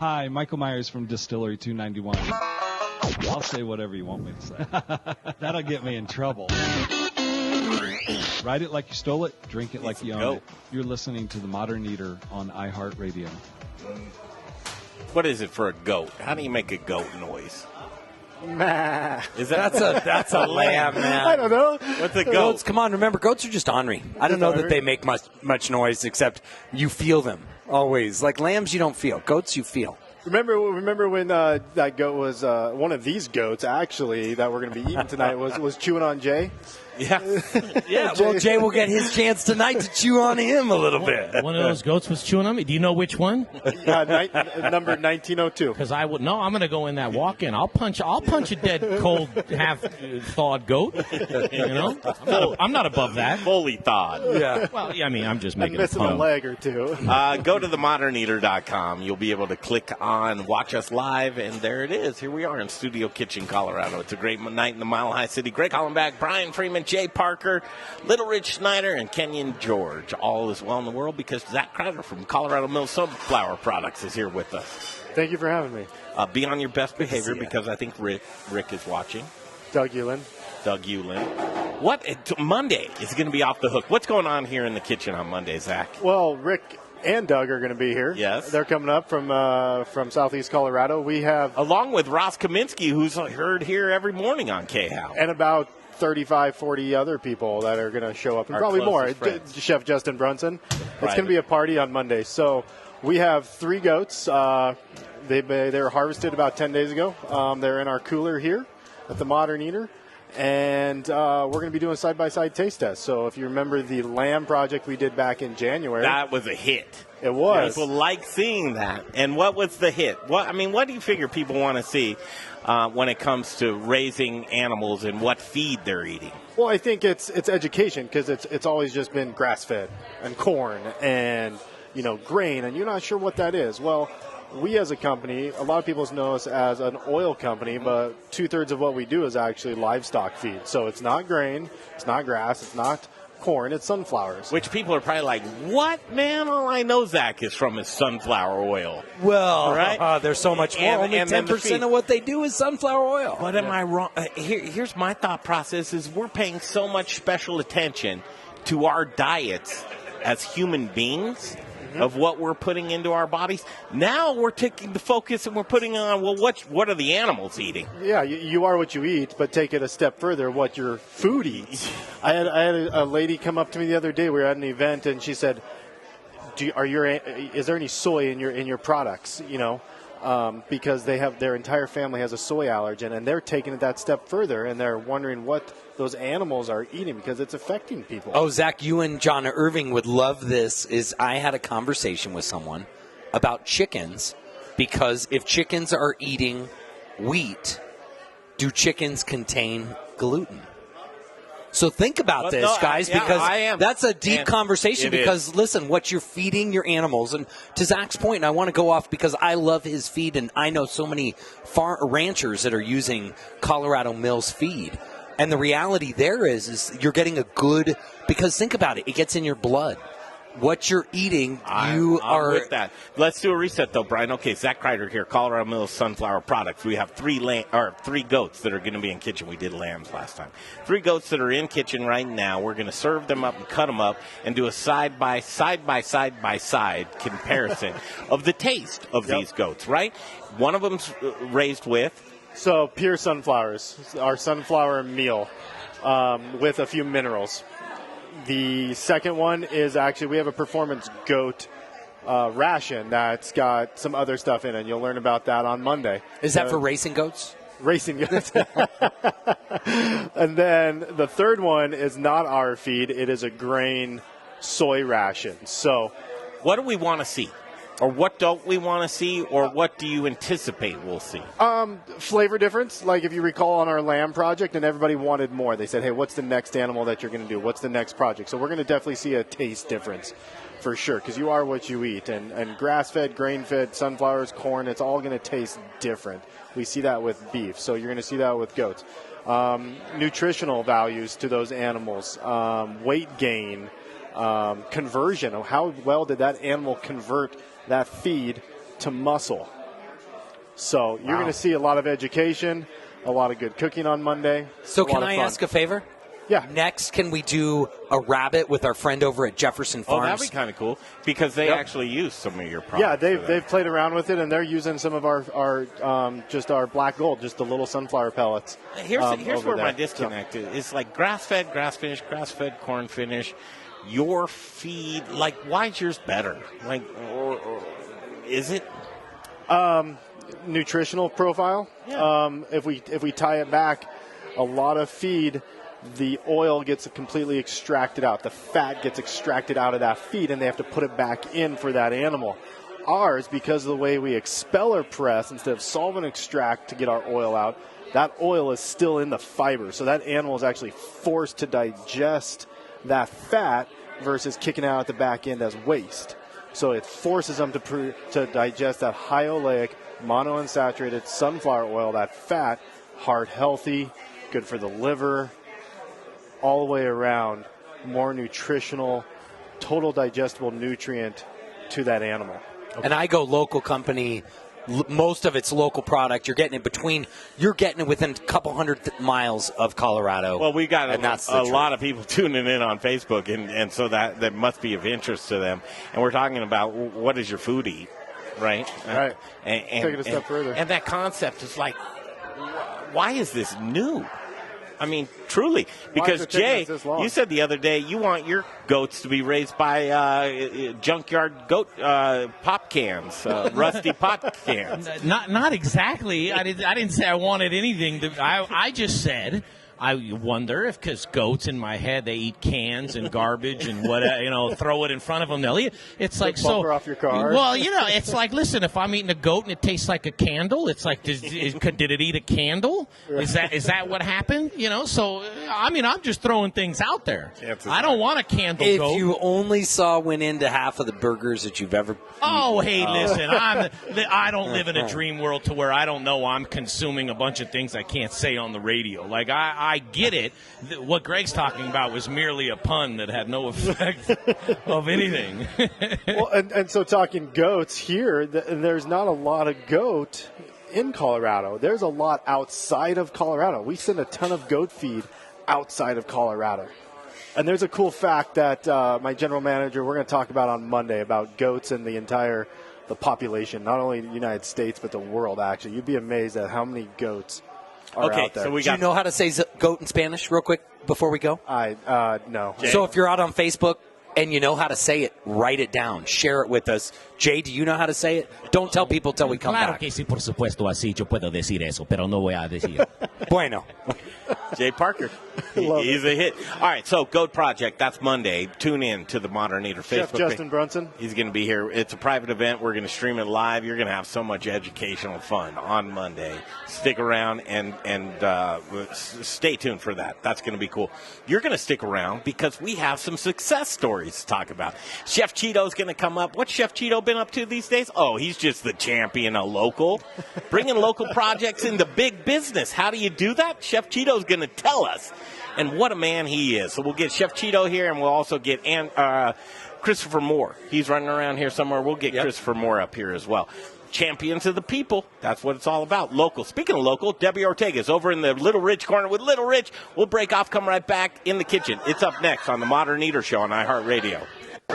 Hi, Michael Myers from Distillery 291. I'll say whatever you want me to say. That'll get me in trouble. Ride it like you stole it, drink it like you own it. You're listening to The Modern Eater on iHeartRadio. What is it for a goat? How do you make a goat noise? Nah. That's a lamb, man. I don't know. What's a goat? Goats, come on, remember, goats are just ornery. I don't know that they make much noise, except you feel them always. Like lambs, you don't feel. Goats, you feel. Remember when that goat was one of these goats actually that we're going to be eating tonight was chewing on Jay? Yeah. Yeah, well, Jay will get his chance tonight to chew on him a little bit. One of those goats was chewing on me. Do you know which one? Number 1902. Because I'm going to go in that walk-in. I'll punch a dead, cold, half-thawed goat. You know, I'm not above that. Fully thawed. Yeah. Well, yeah, I mean, I'm just making missing a pun. a leg or two. Go to themoderneater.com. You'll be able to click on Watch Us Live, and there it is. Here we are in Studio Kitchen, Colorado. It's a great night in the Mile High City. Greg Hollenbach, Brian Freeman, Jay Parker, Little Rich Snyder, and Kenyon George. All is well in the world because Zach Kreider from Colorado Mills Sunflower Products is here with us. Thank you for having me. Be on your best behavior because I think Rick is watching. Doug Eulin. Monday is going to be off the hook. What's going on here in the kitchen on Monday, Zach? Well, Rick and Doug are going to be here. Yes. They're coming up from Southeast Colorado. We have... Along with Ross Kaminsky, who's heard here every morning on K-How. And about 35, 40 other people that are going to show up, and probably more. Chef Justin Brunson. It's going to be a party on Monday. So we have 3 goats. They were harvested about 10 days ago. They're in our cooler here at the Modern Eater. And we're going to be doing side-by-side taste tests. So if you remember the lamb project we did back in January. That was a hit. It was. People like seeing that. And what was the hit? What do you figure people want to see when it comes to raising animals and what feed they're eating? Well, I think it's education because it's always just been grass-fed and corn and, grain, and you're not sure what that is. Well, we as a company, a lot of people know us as an oil company, but 2/3 of what we do is actually livestock feed. So it's not grain, it's not grass, it's not corn, it's sunflowers. Which people are probably like, what, man? All I know, Zach, is from his sunflower oil. Well, right? There's so much more. Only 10% of what they do is sunflower oil. But am I wrong? Here's my thought process is we're paying so much special attention to our diets as human beings of what we're putting into our bodies. Now we're taking the focus and we're putting on, what are the animals eating? Yeah, you are what you eat, but take it a step further, what your food eats. I had a lady come up to me the other day. We were at an event, and she said, is there any soy in your products, because their entire family has a soy allergen, and they're taking it that step further, and they're wondering what those animals are eating because it's affecting people. Oh, Zach, you and John Irving would love this. I had a conversation with someone about chickens because if chickens are eating wheat, do chickens contain gluten? So think about this, guys, because that's a deep conversation because, listen, what you're feeding your animals, and to Zach's point, and I want to go off because I love his feed, and I know so many ranchers that are using Colorado Mills feed. And the reality there is you're getting a good, because think about it, it gets in your blood. What you're eating, I'm with that. Let's do a reset, though, Brian. Okay, Zach Kreider here, Colorado Mills Sunflower Products. We have 3 goats that are going to be in kitchen. We did lambs last time. 3 goats that are in kitchen right now. We're going to serve them up and cut them up and do a side-by-side comparison of the taste of these goats, right? One of them's raised with? So pure sunflowers, our sunflower meal with a few minerals. The second one is actually we have a performance goat ration that's got some other stuff in it. You'll learn about that on Monday. Is that for racing goats? Racing goats. And then the third one is not our feed. It is a grain soy ration. So what do we want to see? Or what don't we want to see, or what do you anticipate we'll see? Flavor difference. Like if you recall on our lamb project, and everybody wanted more. They said, hey, what's the next animal that you're going to do? What's the next project? So we're going to definitely see a taste difference for sure, because you are what you eat. And grass-fed, grain-fed, sunflowers, corn, it's all going to taste different. We see that with beef, so you're going to see that with goats. Nutritional values to those animals, weight gain, conversion. How well did that animal convert that feed to muscle? So you're going to see a lot of education, a lot of good cooking on Monday. So can I ask a favor? Yeah. Next, can we do a rabbit with our friend over at Jefferson Farms? Oh, that'd be kind of cool because they actually use some of your products. Yeah, they've played around with it, and they're using some of our just our black gold, just the little sunflower pellets. Here's where there. my disconnect is. It's like grass-fed, grass-finished, grass-fed corn finish. Your feed, like, why is yours better? Like, or is it? Nutritional profile. Yeah. If we tie it back, a lot of feed, the oil gets completely extracted out. The fat gets extracted out of that feed, and they have to put it back in for that animal. Ours, because of the way we expel or press instead of solvent extract to get our oil out, that oil is still in the fiber. So that animal is actually forced to digest that fat versus kicking out at the back end as waste. So it forces them to digest that high oleic, monounsaturated sunflower oil, that fat, heart healthy, good for the liver, all the way around, more nutritional, total digestible nutrient to that animal. And I go local company. Most of it's local product. You're getting it within a couple hundred miles of Colorado. Well, we got a truth. lot of people tuning in on Facebook, and so that must be of interest to them. And we're talking about what does your food eat, right? Right. And take it a step further. And that concept is like, why is this new? I mean, truly, because Jay, you said the other day you want your goats to be raised by junkyard goat pop cans, rusty pop cans. Not exactly. I didn't say I wanted anything. I just said I wonder if, because goats in my head, they eat cans and garbage and what, throw it in front of them. They'll eat. It's like so. Off your car. Well, it's like, listen, if I'm eating a goat and it tastes like a candle, it's like, did it eat a candle? Is that what happened? So I mean, I'm just throwing things out there. I don't want a candle goat. If you only went into half of the burgers that you've ever. Oh, hey, listen, I don't live in a dream world to where I don't know I'm consuming a bunch of things I can't say on the radio. Like, I get it. What Greg's talking about was merely a pun that had no effect of anything. Well, and so talking goats here, there's not a lot of goat in Colorado. There's a lot outside of Colorado. We send a ton of goat feed outside of Colorado. And there's a cool fact that my general manager, we're going to talk about on Monday about goats and the population, not only the United States, but the world, actually. You'd be amazed at how many goats are out there. So Do you know how to say goat in Spanish real quick before we go? No. Jay. So if you're out on Facebook and you know how to say it, write it down. Share it with us. Jay, do you know how to say it? Don't tell people till we come Claro back. que sí, por supuesto, así yo puedo decir eso, pero no voy a decir. Bueno. Jay Parker. He's a hit. All right, so Goat Project, that's Monday. Tune in to the Modern Eater Facebook Chef Justin page. Brunson. He's going to be here. It's a private event. We're going to stream it live. You're going to have so much educational fun on Monday. Stick around and stay tuned for that. That's going to be cool. You're going to stick around because we have some success stories to talk about. Chef Cheeto's going to come up. What's Chef Cheeto been up to these days? Oh, he's just the champion of local. Bringing local projects into big business. How do you do that? Chef Cheeto's going to tell us. And what a man he is. So we'll get Chef Cheeto here, and we'll also get Christopher Moore. He's running around here somewhere. We'll get Christopher Moore up here as well. Champions of the people. That's what it's all about. Local. Speaking of local, Debbie Ortega is over in the Little Rich corner with Little Rich. We'll break off, come right back in the kitchen. It's up next on the Modern Eater Show on iHeartRadio.